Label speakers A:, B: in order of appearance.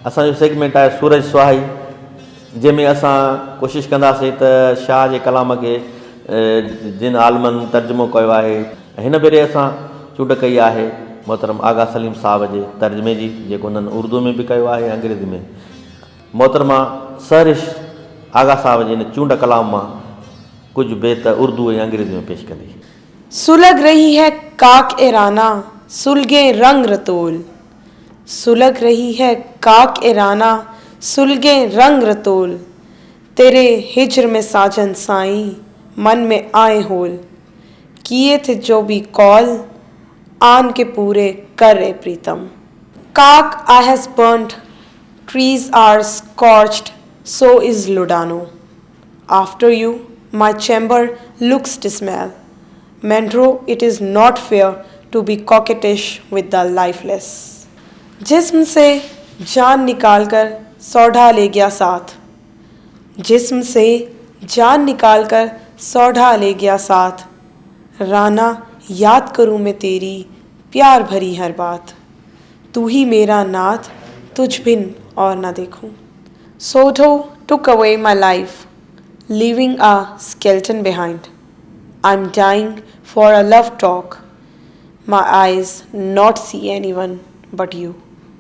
A: असांजो सेगमेंट आहे सूरज सुहाई, जंहिंमें असां कोशिशि कंदासीं त शाह जे कलाम खे जिन आलमनि तर्जुमो कयो आहे। हिन भेरे असां चूंड कई आहे मोहतरम आगा सलीम साहब जे तर्जुमे जी, जेको उन्हनि उर्दू में बि कयो आहे, अंग्रेज़ी में। मोहतरमा सहरिश आगा साहब जे इन चूंड कलाम मां कुझु बेत उर्दू ऐं अंग्रेज़ी में पेश कंदी।
B: सुलग रही है काक ए राना सुलगे रंग रतोल, सुलग रही है काक ए राना सुलगे रंग रतोल, तेरे हिज्र में साजन साई मन में आए होल, किए थे जो भी कॉल आन के पूरे कर रे प्रीतम। काक I has burned, trees are scorched, so is Lodano. After you, my chamber looks dismal. Mandro, it is not fair to be coquettish with the lifeless. जिस्म से जान निकाल कर सौढ़ा ले गया साथ, जिस्म से जान निकाल कर सौढ़ा ले गया साथ, राना याद करूँ मैं तेरी प्यार भरी हर बात, तू ही मेरा नाथ तुझ बिन और ना देखूं। Soto took away my life, leaving a skeleton behind. I'm dying for a love talk. My eyes not see anyone but you.